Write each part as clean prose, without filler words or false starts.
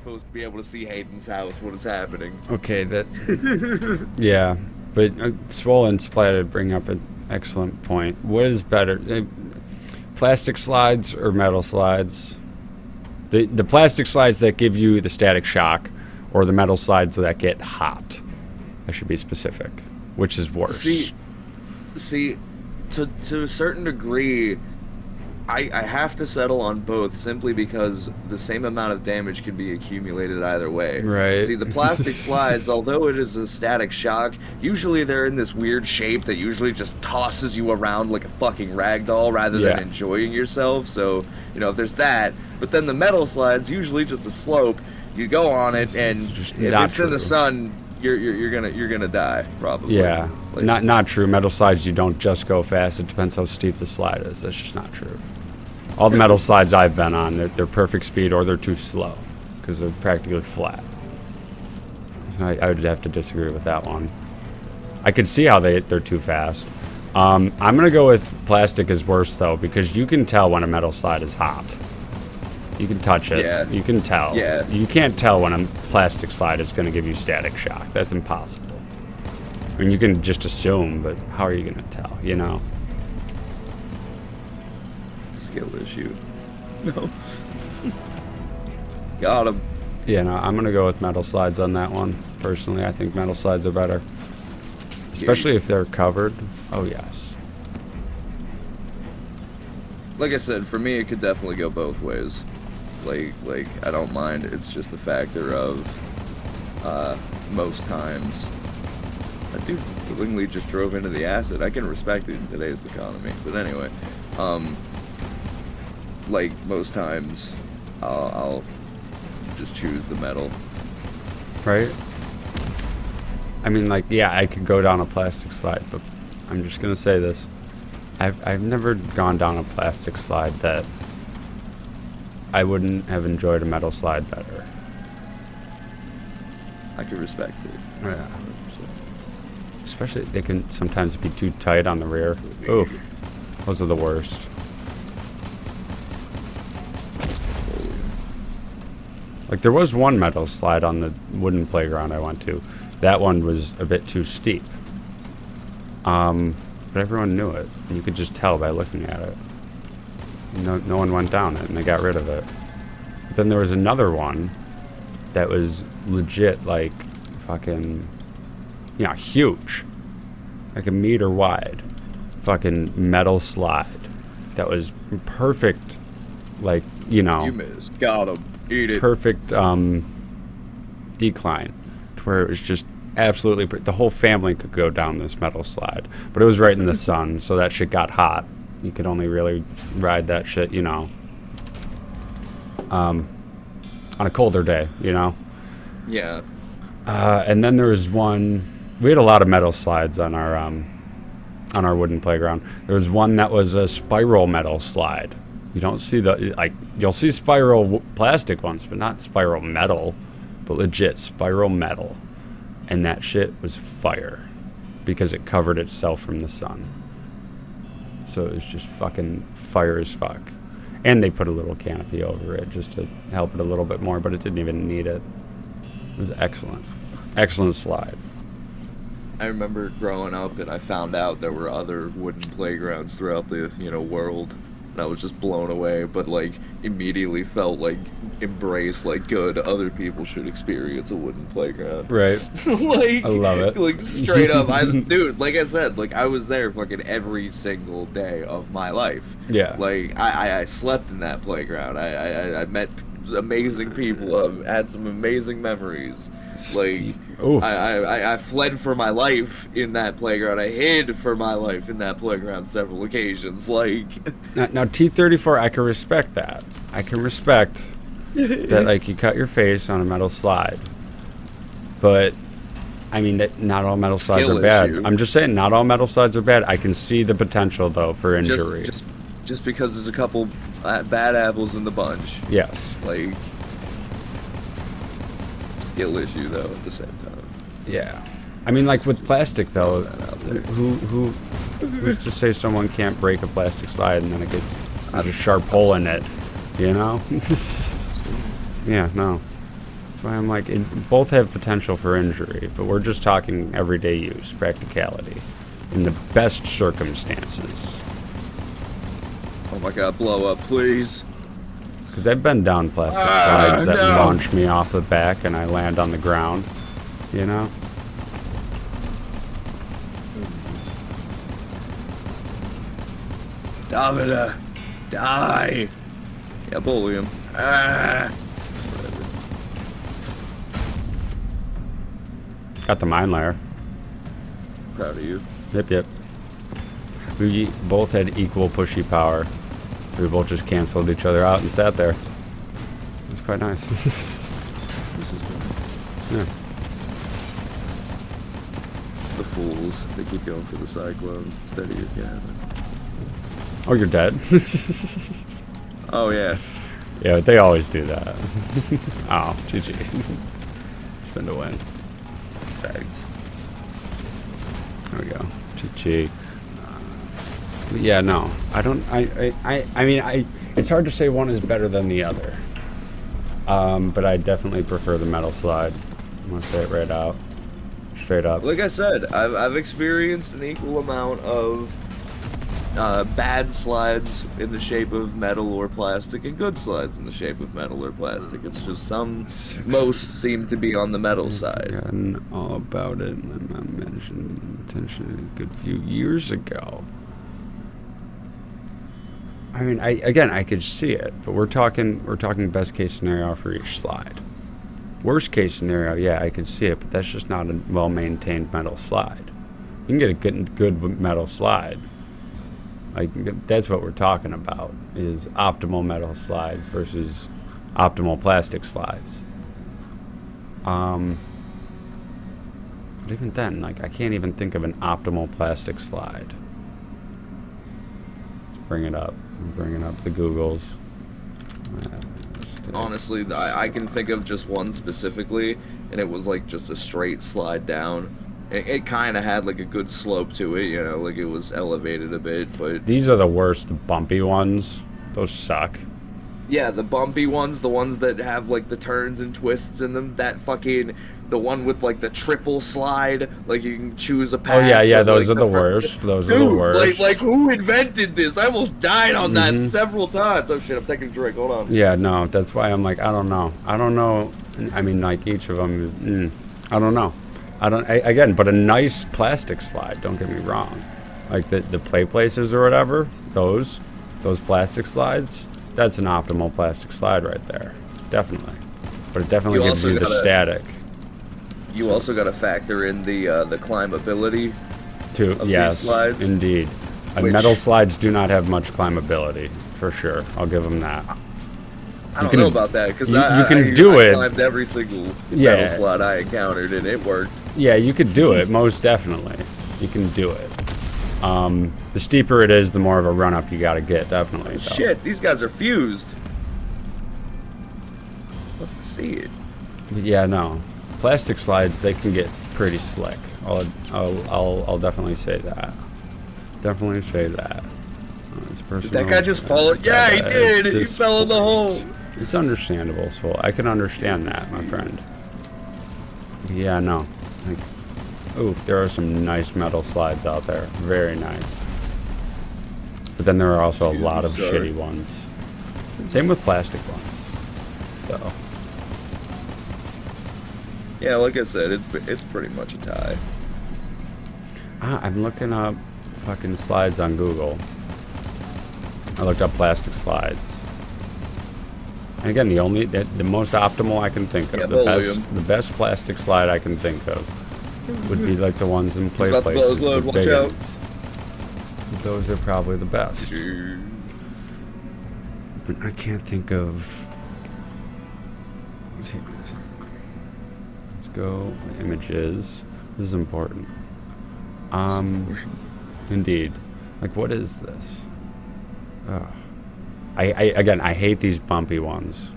supposed to be able to see Hayden's house. What is happening? Okay, yeah, but swollen splatted bring up an excellent point. What is better, plastic slides or metal slides? The plastic slides that give you the static shock, or the metal slides that get hot? I should be specific. Which is worse? See, to a certain degree, I have to settle on both simply because the same amount of damage can be accumulated either way. Right. See, the plastic slides, although it is a static shock, usually they're in this weird shape that usually just tosses you around like a fucking rag doll rather than enjoying yourself. So, you know, there's that. But then the metal slides, usually just a slope. You go on it, and if it's in the sun, you're gonna die probably. Yeah, like, not true. Metal slides, you don't just go fast. It depends how steep the slide is. That's just not true. All the metal slides I've been on, they're perfect speed or they're too slow because they're practically flat. I would have to disagree with that one. I could see how they're too fast. I'm gonna go with plastic is worse though, because you can tell when a metal slide is hot. You can touch it. Yeah. You can tell. Yeah. You can't tell when a plastic slide is going to give you static shock. That's impossible. I mean, you can just assume, but how are you going to tell, you know? Skill issue. No. Got him. Yeah, no, I'm going to go with metal slides on that one. Personally, I think metal slides are better. Especially if they're covered. Oh, yes. Like I said, for me, it could definitely go both ways. Like I don't mind. It's just the factor of most times. That dude willingly just drove into the acid. I can respect it in today's economy. But anyway, like most times, I'll just choose the metal. Right? I mean, like, yeah, I could go down a plastic slide, but I'm just gonna say this. I've never gone down a plastic slide that I wouldn't have enjoyed a metal slide better. I can respect it. Yeah. Especially, they can sometimes be too tight on the rear. Oof. Those are the worst. Like, there was one metal slide on the wooden playground I went to. That one was a bit too steep. But everyone knew it. And you could just tell by looking at it. No one went down it, and they got rid of it. But then there was another one that was legit, like, fucking, you know, huge. Like a meter wide. Fucking metal slide. That was perfect, like, you know. You missed. Got him. Eat it. Perfect decline. To where it was just absolutely, the whole family could go down this metal slide. But it was right in the sun, so that shit got hot. You could only really ride that shit, you know, on a colder day, you know? Yeah. And then there was one, we had a lot of metal slides on our wooden playground. There was one that was a spiral metal slide. You don't see you'll see spiral plastic ones, but not spiral metal, but legit spiral metal. And that shit was fire because it covered itself from the sun. So it was just fucking fire as fuck. And they put a little canopy over it just to help it a little bit more, but it didn't even need it. It was excellent. Excellent slide. I remember growing up and I found out there were other wooden playgrounds throughout the, world. And I was just blown away, but like immediately felt like embraced, like good, other people should experience a wooden playground. Right. Like, I love it. Like straight up, dude, like I said, like I was there fucking every single day of my life. Yeah. Like I slept in that playground. I met amazing people. Had some amazing memories. Like I fled for my life in that playground. I hid for my life in that playground several occasions. Like now T-34, I can respect that. I can respect that, like, you cut your face on a metal slide. But I mean that not all metal slides are bad. I'm just saying not all metal slides are bad. I can see the potential though for injury. Just because there's a couple bad apples in the bunch. Yes. Like skill issue though at the same time. Yeah. I mean, like with plastic though, who's to say someone can't break a plastic slide and then it gets a sharp hole in it, you know? Yeah, no. why I'm like, both have potential for injury, but we're just talking everyday use, practicality, in the best circumstances. Oh my god, blow up, please. Because I've been down plastic slides that launch me off the back and I land on the ground, you know? Davida, die. Yeah, bully him. Got the mine layer. Proud of you. Yep. We both had equal pushy power. We both just canceled each other out and sat there. It was quite nice. Yeah. The fools. They keep going for the cyclones instead of your cabin. Oh, you're dead. Oh, yeah. Yeah, they always do that. Oh, GG. Spin to win. Thanks. There we go. GG. Yeah, no. I don't... I mean, it's hard to say one is better than the other. But I definitely prefer the metal slide. I'm gonna say it right out. Straight up. Like I said, I've experienced an equal amount of bad slides in the shape of metal or plastic and good slides in the shape of metal or plastic. It's just most seem to be on the metal side. I've forgotten all about it. I mentioned intentionally a good few years ago. I mean, I could see it, but we're talking best case scenario for each slide. Worst case scenario, yeah, I can see it, but that's just not a well-maintained metal slide. You can get a good metal slide. Like, that's what we're talking about, is optimal metal slides versus optimal plastic slides. But even then, like, I can't even think of an optimal plastic slide. Let's bring it up. I'm bringing up the Googles. Honestly, I can think of just one specifically, and it was like just a straight slide down. It kind of had like a good slope to it, you know, like it was elevated a bit, but... These are the worst, the bumpy ones. Those suck. Yeah, the bumpy ones, the ones that have like the turns and twists in them, that fucking... The one with like the triple slide, like you can choose a path. Oh yeah, but, those like, are the worst. Those are the worst. Like who invented this? I almost died on that several times. Oh shit, I'm taking a drink. Hold on. Yeah, no, that's why I'm like, I don't know. I mean, like each of them, I don't know. Again, but a nice plastic slide. Don't get me wrong. Like the play places or whatever. Those plastic slides. That's an optimal plastic slide right there. Definitely. But it definitely gives you the static. You also got to factor in the climbability. Yes, these slides, indeed. Metal slides do not have much climbability, for sure. I'll give them that. I don't know about that, because I climbed every single metal slide I encountered, and it worked. Yeah, you could do it, most definitely. You can do it. The steeper it is, the more of a run-up you got to get, definitely. Shit, these guys are fused. Love to see it. Yeah, no. Plastic slides, they can get pretty slick. I'll definitely say that. Definitely say that. Did that guy just fall? Yeah, he did. He fell in the hole. It's understandable, so I can understand that, my friend. Yeah, no. Like, ooh, there are some nice metal slides out there. Very nice. But then there are also a lot of shitty ones. Same with plastic ones. So. Yeah, like I said, it's pretty much a tie. I'm looking up fucking slides on Google. I looked up plastic slides. And again, the most optimal I can think of, the best plastic slide I can think of would be like the ones in play places. Watch out. Those are probably the best. But I can't think of. Let's go images. This is important. Indeed. Like, what is this? I hate these bumpy ones.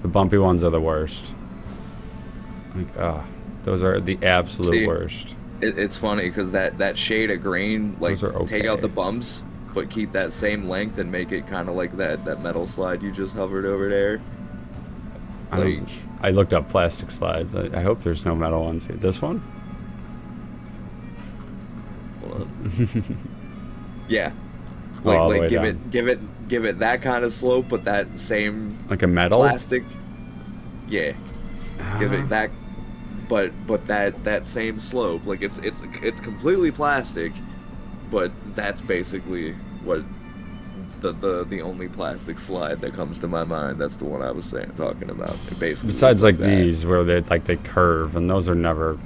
The bumpy ones are the worst. Like, those are the absolute worst. It's funny because that shade of green, like, Those are okay. take out the bumps, but keep that same length and make it kind of like that metal slide you just hovered over there. Like, I looked up plastic slides. I hope there's no metal ones here. This one? hold on. Yeah. All the way Like down. give it that kind of slope, but that same Like a metal? plastic. Yeah. Give Uh-huh. it that, but that same slope. Like it's completely plastic, but that's basically what the only plastic slide that comes to my mind. That's the one I was talking about. It basically Besides looks like that. these where they curve, and those are never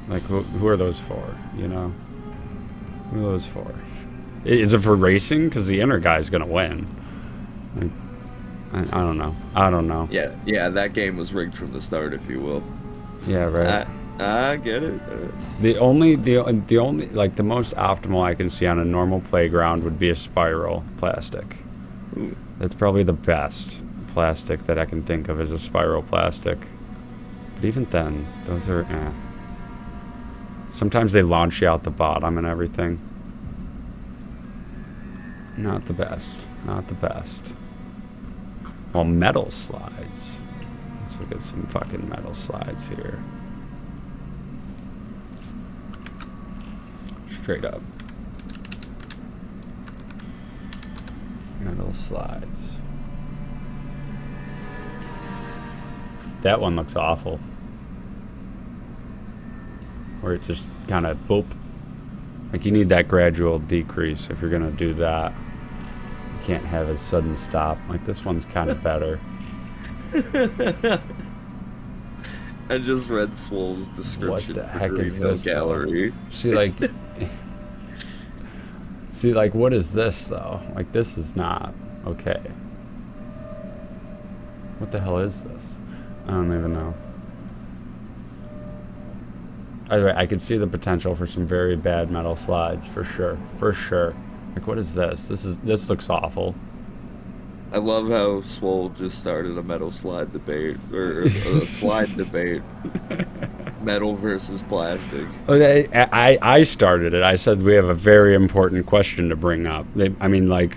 like who are those for? You know, who are those for? Is it for racing? Because the inner guy's gonna win. Like, I don't know. I don't know. Yeah, that game was rigged from the start, if you will. Yeah, right. I get it. The only like the most optimal I can see on a normal playground would be a spiral plastic. Ooh. That's probably the best plastic that I can think of as a spiral plastic. But even then, those are Sometimes they launch you out the bottom and everything. Not the best. Not the best. Well, metal slides. Let's look at some fucking metal slides here. Straight up. Metal slides. That one looks awful. Where it just kind of boop. Like you need that gradual decrease if you're gonna do that. You can't have a sudden stop. Like this one's kind of better. I just read Swole's description What the for heck is Greenhill this, though? Gallery. See, like, see, like, what is this though? Like, this is not okay. What the hell is this? I don't even know. Either way, I could see the potential for some very bad metal slides for sure. For sure. Like, what is this? This looks awful. I love how Swole just started a metal slide debate, or a slide debate. Metal versus plastic. Okay, I started it. I said we have a very important question to bring up. I mean, like,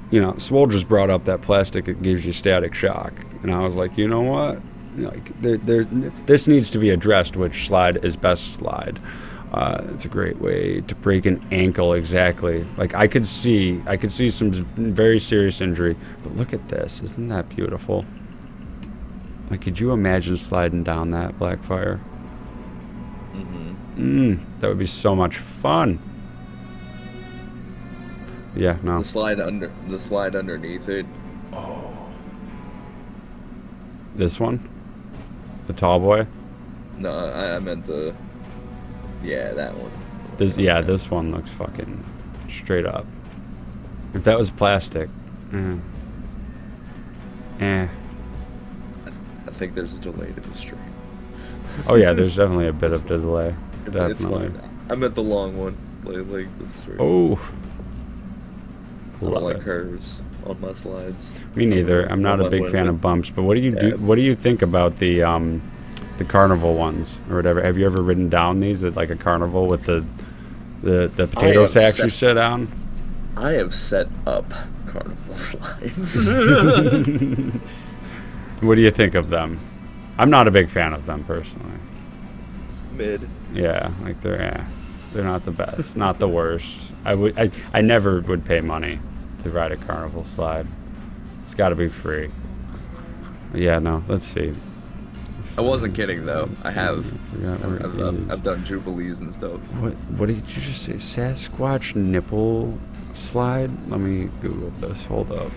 you know, Swole just brought up that plastic, it gives you static shock. And I was like, you know what? Like, this needs to be addressed, which slide is best slide. It's a great way to break an ankle, exactly. Like, I could see some very serious injury. But look at this. Isn't that beautiful? Like, could you imagine sliding down that Blackfire? That would be so much fun. Yeah, no. The slide underneath it. Oh. This one? The tall boy? No, I meant the. Yeah, that one. This one looks fucking straight up. If that was plastic, I think there's a delay to the stream. Oh yeah, there's definitely a bit of delay. It's Definitely. fine. I meant the long one. Like this stream. Oh. I don't Love like it. curves on my slides. Me neither. I'm not a big fan of bumps. But what do you do? What do you think about the carnival ones or whatever? Have you ever ridden down these at like a carnival with the potato sacks you sit on? I have set up carnival slides. What do you think of them? I'm not a big fan of them personally. Mid. Yeah, like they're not the best, not the worst. I never would pay money to ride a carnival slide. It's got to be free. Yeah, no. Let's see. I wasn't kidding though. I have. I've I've done jubilees and stuff. What did you just say? Sasquatch nipple slide? Let me Google this. Hold up.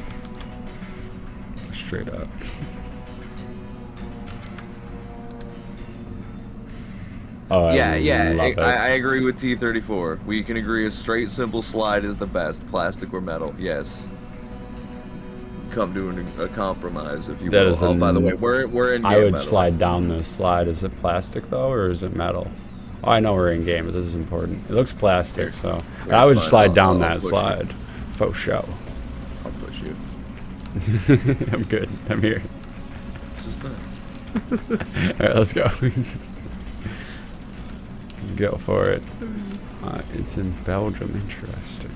Straight up. Oh, Yeah, love it. I agree with T34. We can agree a straight, simple slide is the best. Plastic or metal, yes. Come to a compromise, if you That will. is By the way, we're in game I would metal. slide down this slide. Is it plastic though, or is it metal? Oh, I know we're in game, but this is important. It looks plastic, so Here, I would it's fine. slide down I'll that push you. slide. Faux show. I'll push you. I'm good. I'm here. This is nice. All right, let's go. Go for it. It's in Belgium. Interesting.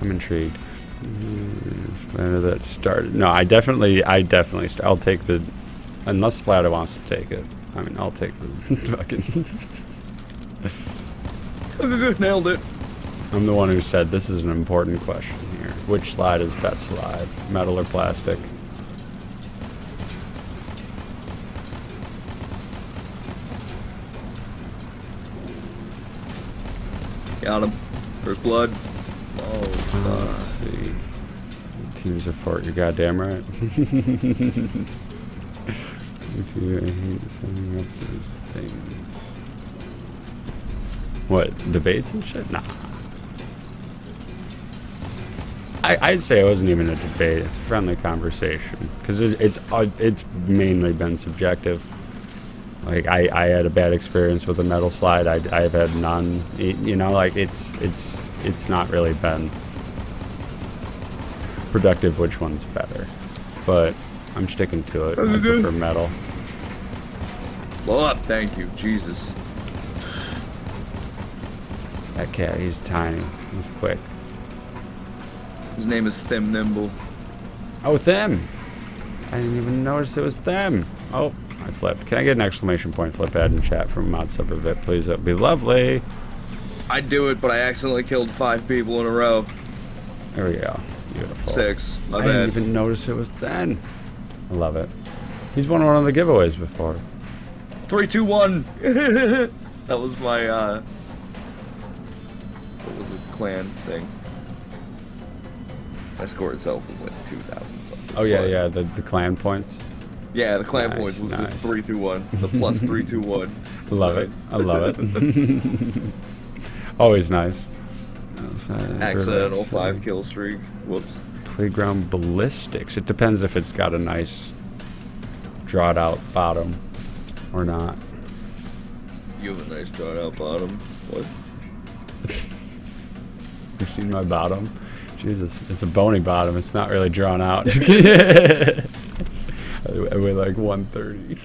I'm intrigued. Splatter that started. No, I definitely I'll take the, unless Splatter wants to take it. I mean, I'll take the fucking. Nailed it. I'm the one who said this is an important question here. Which slide is best slide? Metal or plastic? Got him. First blood. Oh, let's see. Teams are for it. You're goddamn right. I hate setting up those things. What, debates and shit? Nah. I'd say it wasn't even a debate. It's a friendly conversation because it's mainly been subjective. Like I had a bad experience with a metal slide. I've had none. You know, like it's not really been productive. Which one's better? But I'm sticking to it. I prefer metal. Blow up, thank you, Jesus. That cat, he's tiny. He's quick. His name is Thim Nimble. Oh, them! I didn't even notice it was them. Oh, I flipped. Can I get an exclamation point flip ad in chat from Mod Suburvit, please? That would be lovely. I'd do it, but I accidentally killed 5 people in a row. There we go. Beautiful. 6. My I bad. didn't even notice it was them. I love it. He's won one of the giveaways before. 3, 2, 1. That was my what was it, clan thing. My score itself was like 2,000 something. Oh yeah, yeah, the clan points. Yeah, the clan Nice, points was nice. just 3, 2, 1. The plus 3, 2, 1. Love it. I love it. Always nice. Accidental 5 kill streak. Whoops. Playground ballistics. It depends if it's got a nice drawed out bottom or not. You have a nice drawn out bottom. What? You've seen my bottom? Jesus, it's a bony bottom. It's not really drawn out. I weigh like 130.